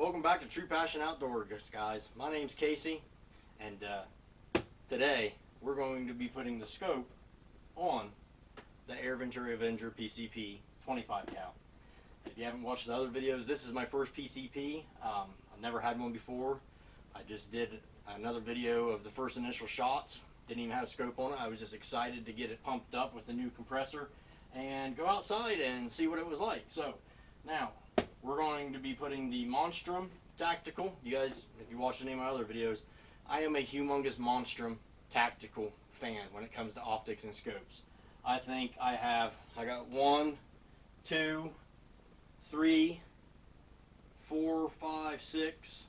Welcome back to True Passion Outdoors, guys. My name's Casey, and today we're going to be putting the scope on the Air Ventura Avenger PCP 25 cal. If you haven't watched the other videos, this is my first PCP. I've never had one before. I just did another video of the first initial shots. Didn't even have a scope on it. I was just excited to get it pumped up with the new compressor and go outside and see what it was like. So now we're going to be putting the Monstrum Tactical. You guys, if you watch any of my other videos, I am a humongous Monstrum Tactical fan when it comes to optics and scopes. I think I got 1, 2, 3, 4, 5, 6,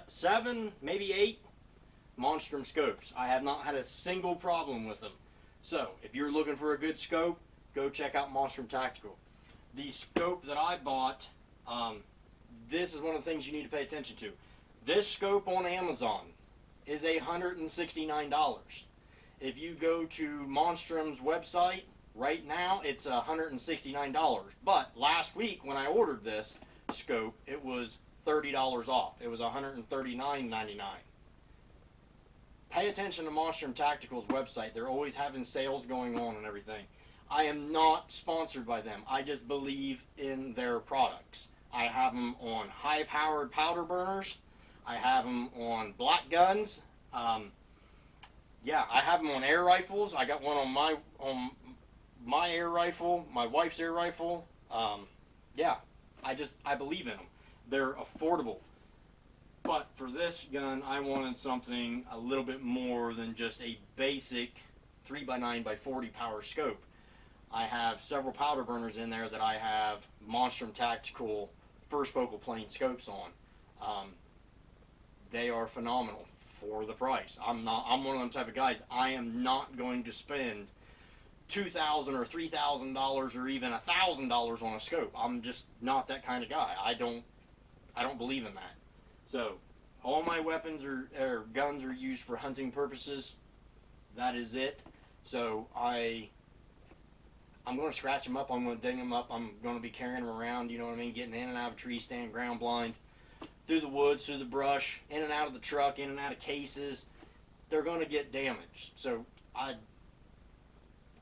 7, maybe 8 Monstrum scopes. I have not had a single problem with them. So if you're looking for a good scope, go check out Monstrum Tactical. The scope that I bought, this is one of the things you need to pay attention to. This scope on Amazon is $169. If you go to Monstrum's website right now, it's $169. But last week when I ordered this scope, it was $30 off. It was $139.99. Pay attention to Monstrum Tactical's website. They're always having sales going on and everything. I am not sponsored by them. I just believe in their products. I have them on high-powered powder burners. I have them on black guns. Yeah, I have them on air rifles. I got one on my air rifle, my wife's air rifle. Yeah, I believe in them. They're affordable. But for this gun, I wanted something a little bit more than just a basic 3x9x40 power scope. I have several powder burners in there that I have Monstrum Tactical first focal plane scopes on. They are phenomenal for the price. I'm one of them type of guys. I am not going to spend $2,000 or $3,000 or even $1,000 on a scope. I'm just not that kind of guy. I don't believe in that. So all my weapons or guns are used for hunting purposes. That is it. So I'm going to scratch them up, I'm going to ding them up, I'm going to be carrying them around, you know what I mean, getting in and out of tree stand, ground blind, through the woods, through the brush, in and out of the truck, in and out of cases. They're going to get damaged. So I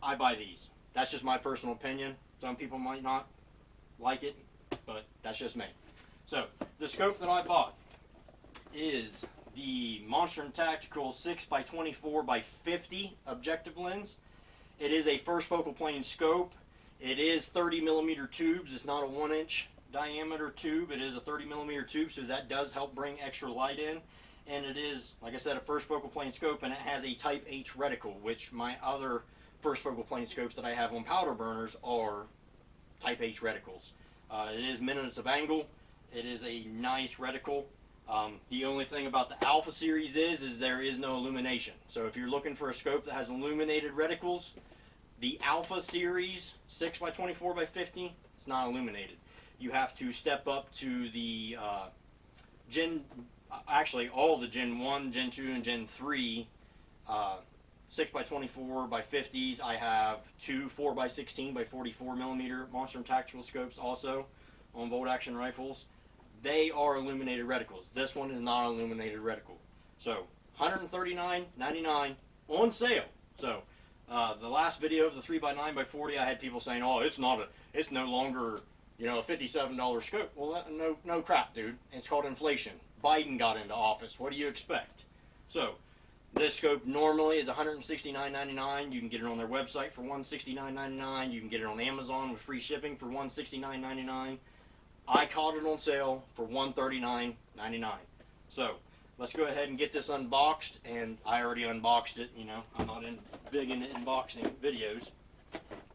buy these. That's just my personal opinion. Some people might not like it, but that's just me. So the scope that I bought is the Monstrum Tactical 6x24x50 objective lens. It is a first focal plane scope. It is 30mm tubes. It's not a 1-inch diameter tube. It is a 30mm tube, so that does help bring extra light in. And it is, like I said, a first focal plane scope, and it has a Type H reticle, which my other first focal plane scopes that I have on powder burners are Type H reticles. It is minutes of angle. It is a nice reticle. The only thing about the Alpha series is there is no illumination. So if you're looking for a scope that has illuminated reticles, the Alpha series 6x24x50, it's not illuminated. You have to step up to the actually all the Gen 1, Gen 2, and Gen 3 6x24x50s. I have two 4x16x44mm Monstrum Tactical scopes also on bolt action rifles. They are illuminated reticles. This one is not illuminated reticle. So $139.99 on sale. So the last video of the 3x9x40, I had people saying, "Oh, it's no longer, you know, a $57 scope." Well, no crap, dude. It's called inflation. Biden got into office. What do you expect? So this scope normally is $169.99. You can get it on their website for $169.99. You can get it on Amazon with free shipping for $169.99. I caught it on sale for $139.99. So let's go ahead and get this unboxed, and I already unboxed it. You know, I'm not big into unboxing videos.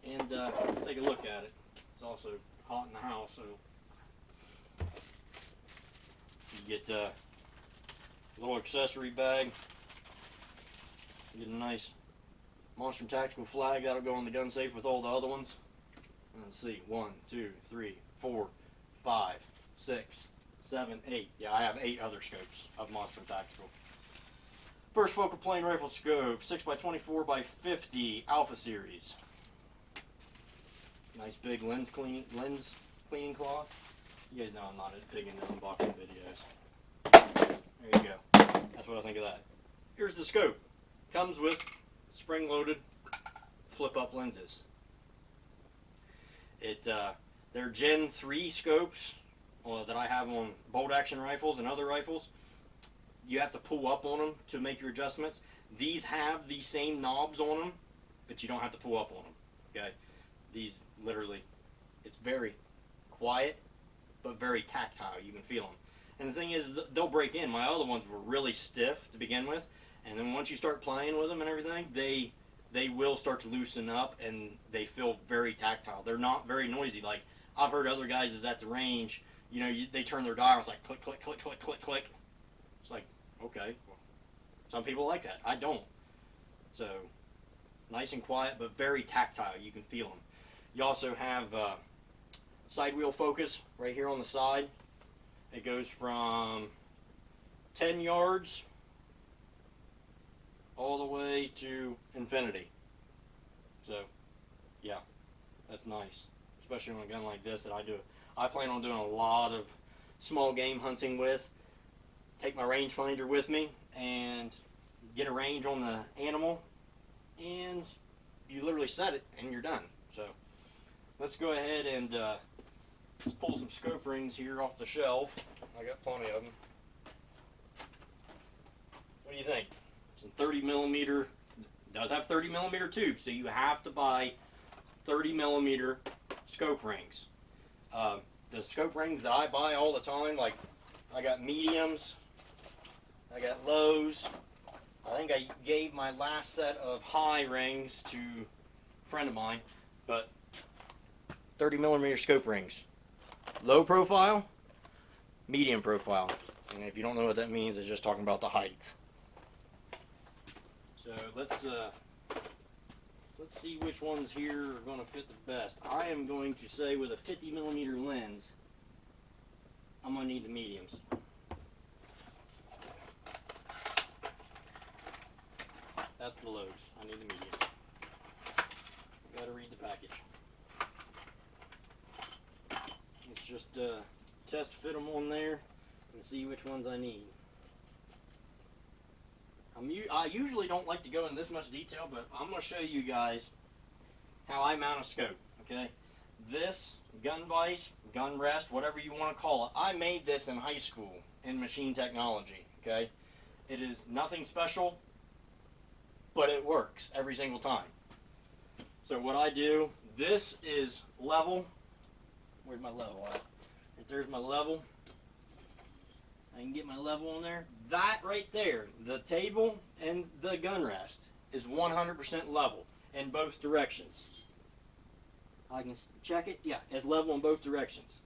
And let's take a look at it. It's also hot in the house, so you get a little accessory bag. You get a nice Monstrum Tactical flag. That'll go on the gun safe with all the other ones. Let's see, 1, 2, 3, 4, 5, 6, 7, 8. Yeah, I have 8 other scopes of Monstrum Tactical. First focal plane rifle scope, 6x24x50 Alpha series. Nice big lens cleaning cloth. You guys know I'm not as big into unboxing videos. There you go. That's what I think of that. Here's the scope. Comes with spring-loaded flip-up lenses. They're Gen 3 scopes that I have on bolt-action rifles and other rifles. You have to pull up on them to make your adjustments. These have the same knobs on them, but you don't have to pull up on them. Okay, these literally, it's very quiet, but very tactile. You can feel them. And the thing is, they'll break in. My other ones were really stiff to begin with, and then once you start playing with them and everything, they will start to loosen up, and they feel very tactile. They're not very noisy. Like, I've heard other guys is at the range, you know, they turn their dial, it's like click, click, click, click, click, click. It's like, okay, well, some people like that. I don't. So, nice and quiet, but very tactile. You can feel them. You also have side wheel focus right here on the side. It goes from 10 yards all the way to infinity. So, yeah, that's nice. Especially on a gun like this that I do. I plan on doing a lot of small game hunting with. Take my rangefinder with me and get a range on the animal, and you literally set it and you're done. So, let's go ahead and let's pull some scope rings here off the shelf. I got plenty of them. What do you think? Some 30 millimeter, does have 30 millimeter tubes, so you have to buy 30 millimeter scope rings. The scope rings that I buy all the time, like I got mediums, I got lows. I think I gave my last set of high rings to a friend of mine, but 30 millimeter scope rings. Low profile, medium profile. And if you don't know what that means, it's just talking about the height. So let's see which ones here are going to fit the best. I am going to say with a 50 millimeter lens, I'm going to need the mediums. That's the lows. I need the mediums. Got to read the package. Let's just test fit them on there and see which ones I need. I usually don't like to go in this much detail, but I'm going to show you guys how I mount a scope. Okay, this gun vise, gun rest, whatever you want to call it, I made this in high school in machine technology. Okay, it is nothing special, but it works every single time. So what I do, this is level. Where's my level at? Right there's my level. I can get my level on there. That right there, the table and the gun rest, is 100% level in both directions. I can check it. Yeah, it's level in both directions.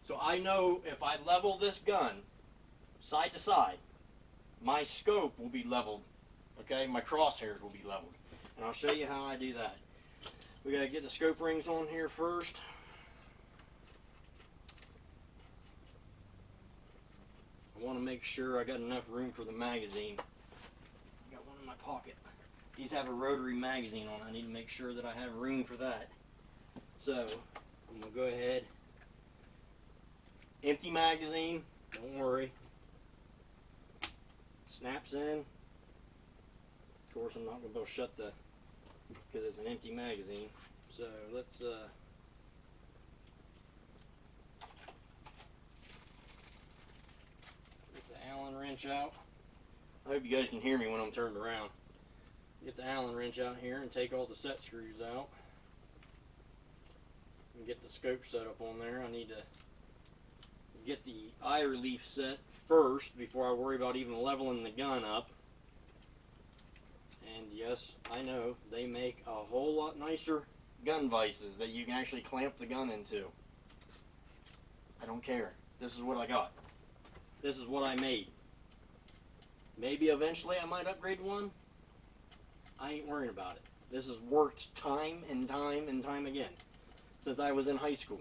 So I know if I level this gun side to side, my scope will be leveled. Okay, my crosshairs will be leveled. And I'll show you how I do that. We got to get the scope rings on here first. I want to make sure I got enough room for the magazine. I got one in my pocket. These have a rotary magazine on. I need to make sure that I have room for that. So, I'm going to go ahead. Empty magazine, don't worry. Snaps in. Of course, I'm not going to be able to shut the, because it's an empty magazine. So, let's Allen wrench out. I hope you guys can hear me when I'm turned around. Get the Allen wrench out here and take all the set screws out. And get the scope set up on there. I need to get the eye relief set first before I worry about even leveling the gun up. And yes, I know they make a whole lot nicer gun vices that you can actually clamp the gun into. I don't care. This is what I got. This is what I made. Maybe eventually I might upgrade one. I ain't worrying about it. This has worked time and time and time again since I was in high school.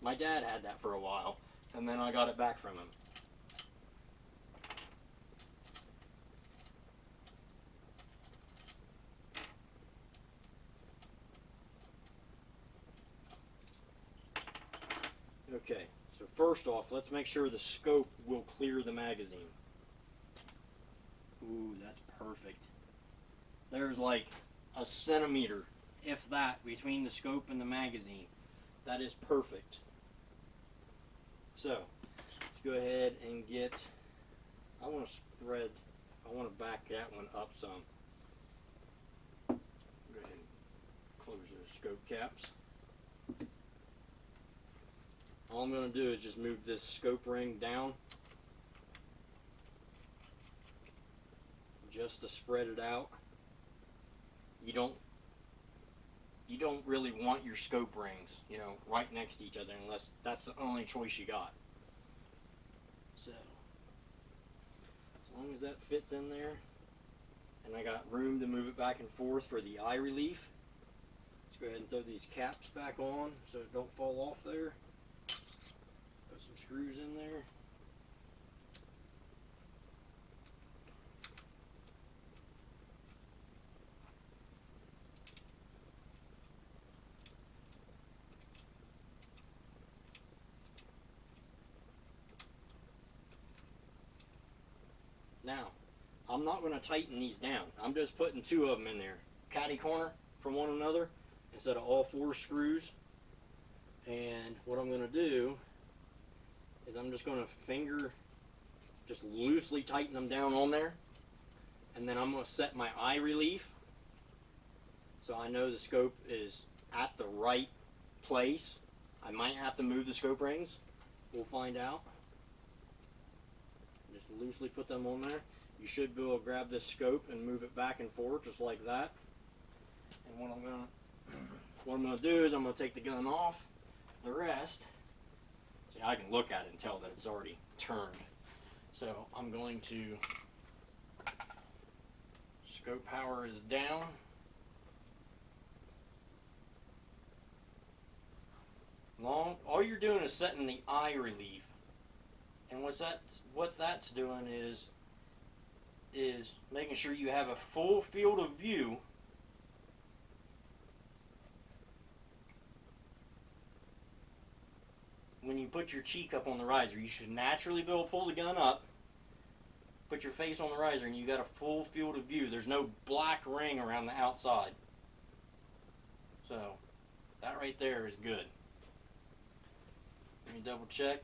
My dad had that for a while, and then I got it back from him. Okay, so So first off, let's make sure the scope will clear the magazine. Ooh, that's perfect. There's like a centimeter, if that, between the scope and the magazine. That is perfect. So, let's go ahead and get, I want to back that one up some. Go ahead and close those scope caps. All I'm going to do is just move this scope ring down just to spread it out. You don't really want your scope rings, you know, right next to each other unless that's the only choice you got. So, as long as that fits in there, and I got room to move it back and forth for the eye relief, let's go ahead and throw these caps back on so it don't fall off there. Put some screws in there. Now, I'm not going to tighten these down. I'm just putting 2 of them in there, catty corner from one another instead of all 4 screws. And what I'm going to do is I'm just going to just loosely tighten them down on there. And then I'm going to set my eye relief so I know the scope is at the right place. I might have to move the scope rings. We'll find out. Just loosely put them on there. You should be able to grab this scope and move it back and forth just like that. And what I'm going to do is I'm going to take the gun off. The rest, see, I can look at it and tell that it's already turned. So I'm going to, scope power is down. All you're doing is setting the eye relief. And what that's doing is making sure you have a full field of view when you put your cheek up on the riser. You should naturally be able to pull the gun up, put your face on the riser, and you got a full field of view. There's no black ring around the outside. So that right there is good. Let me double check.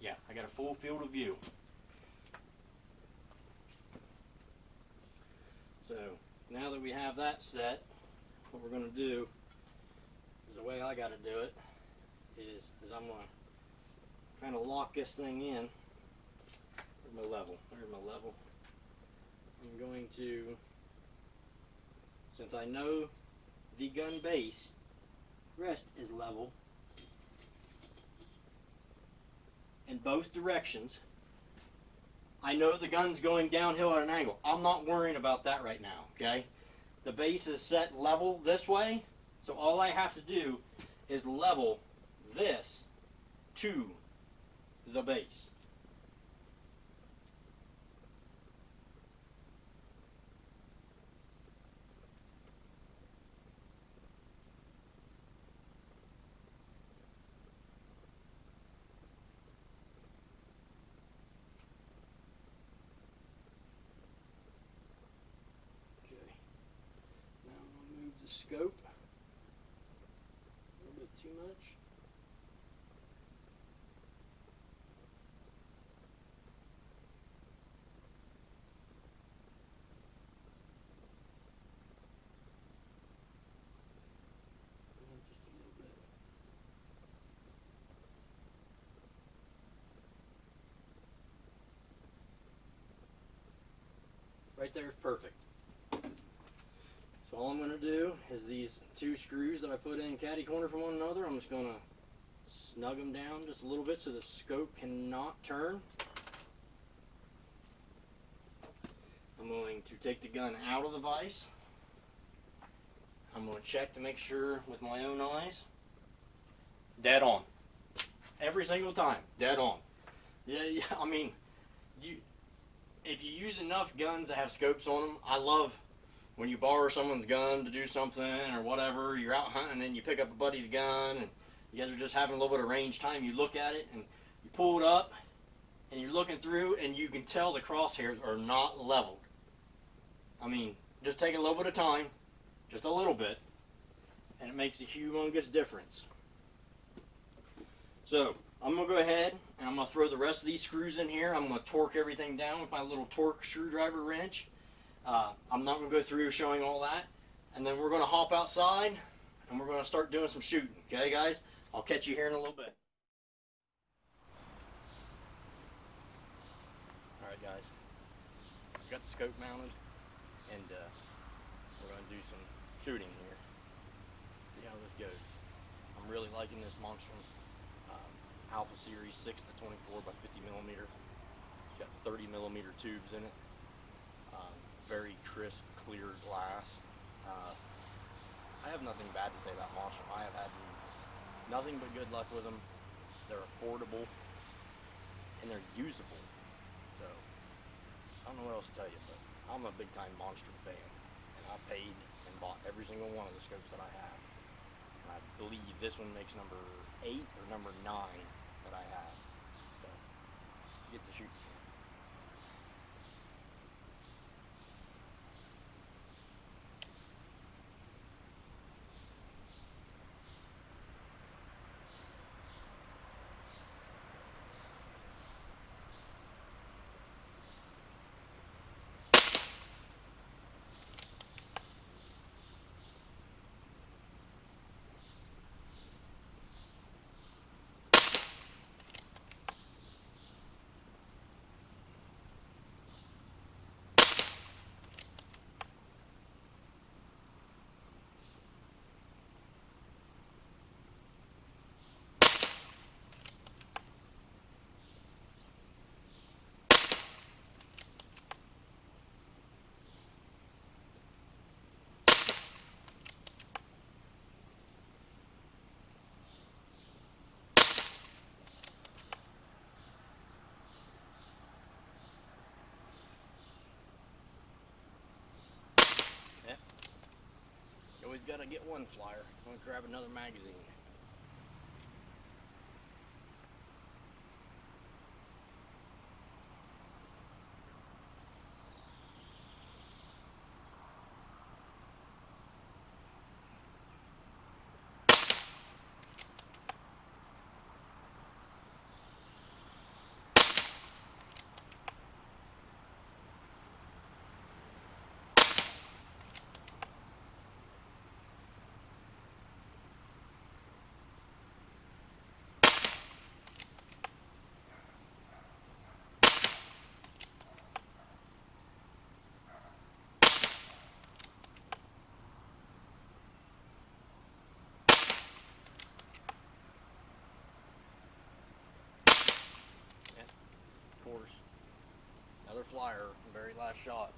Yeah, I got a full field of view. So now that we have that set, what we're going to do is the way I got to do it is I'm going to kind of lock this thing in. There's my level. There's my level. I'm going to, since I know the gun base rest is level in both directions, I know the gun's going downhill at an angle. I'm not worrying about that right now, okay? The base is set level this way, so all I have to do is level this to the base. Scope a little bit too much. Just a little bit. Right there is perfect. So all I'm going to do is these 2 screws that I put in catty corner from one another, I'm just going to snug them down just a little bit so the scope cannot turn. I'm going to take the gun out of the vise. I'm going to check to make sure with my own eyes. Dead on. Every single time. Dead on. Yeah, I mean, if you use enough guns that have scopes on them, I love when you borrow someone's gun to do something or whatever, you're out hunting and you pick up a buddy's gun and You guys are just having a little bit of range time. You look at it and you pull it up and you're looking through and you can tell the crosshairs are not leveled. I mean, just take a little bit of time, just a little bit, and it makes a humongous difference. So I'm going to go ahead and I'm going to throw the rest of these screws in here. I'm going to torque everything down with my little torque screwdriver wrench. I'm not going to go through showing all that. And then we're going to hop outside and we're going to start doing some shooting. Okay, guys? I'll catch you here in a little bit. Alright, guys. I've got the scope mounted and we're going to do some shooting here. See how this goes. I'm really liking this Monstrum Alpha Series 6 to 24 by 50 millimeter. It's got 30 millimeter tubes in it. Very crisp, clear glass. I have nothing bad to say about Monstrum. I have had nothing but good luck with them. They're affordable and they're usable. So I don't know what else to tell you, but I'm a big time Monstrum fan, and I paid and bought every single one of the scopes that I have. And I believe this one makes number 8 or number 9 that I have. So let's get to shooting. Always gotta get one flyer. I'm gonna grab another magazine. Of course, another flyer, very last shot.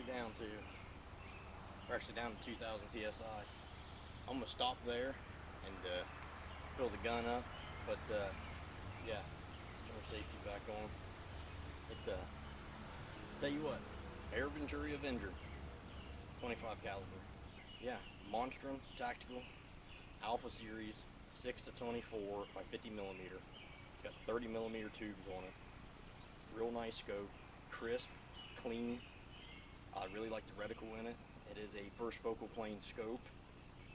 Down to, we're actually down to 2,000 psi. I'm gonna stop there and fill the gun up, but yeah, start safety back on. But tell you what, Air Venturi Avenger, 25 caliber. Yeah, Monstrum Tactical Alpha Series 6 to 24 by 50 millimeter. It's got 30 millimeter tubes on it. Real nice scope, crisp, clean. I really like the reticle in it. It is a first focal plane scope,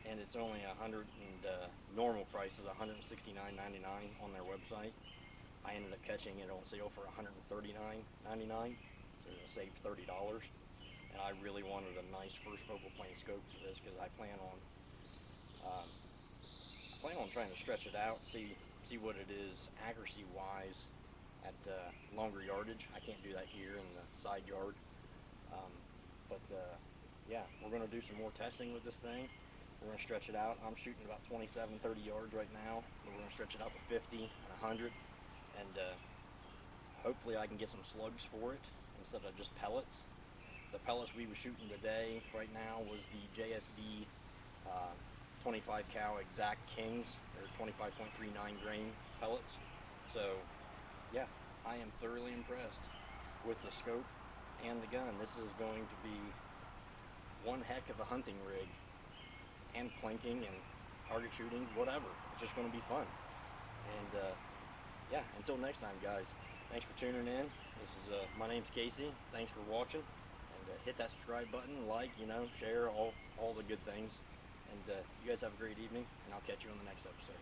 and it's only normal price is $169.99 on their website. I ended up catching it on sale for $139.99, so I saved $30. and I really wanted a nice first focal plane scope for this because I plan on trying to stretch it out, see what it is accuracy wise at longer yardage. I can't do that here in the side yard, but yeah, we're going to do some more testing with this thing. We're going to stretch it out. I'm shooting about 27, 30 yards right now. We're going to stretch it out to 50 and 100, and hopefully I can get some slugs for it instead of just pellets. The pellets we were shooting today right now was the JSB 25 cal exact Kings. They're 25.39 grain pellets. So yeah, I am thoroughly impressed with the scope and the gun. This is going to be one heck of a hunting rig, and plinking and target shooting, whatever. It's just going to be fun. And yeah, until next time, guys, thanks for tuning in. This is my name's Casey. Thanks for watching, and hit that subscribe button, like, share, all the good things. And you guys have a great evening, and I'll catch you on the next episode.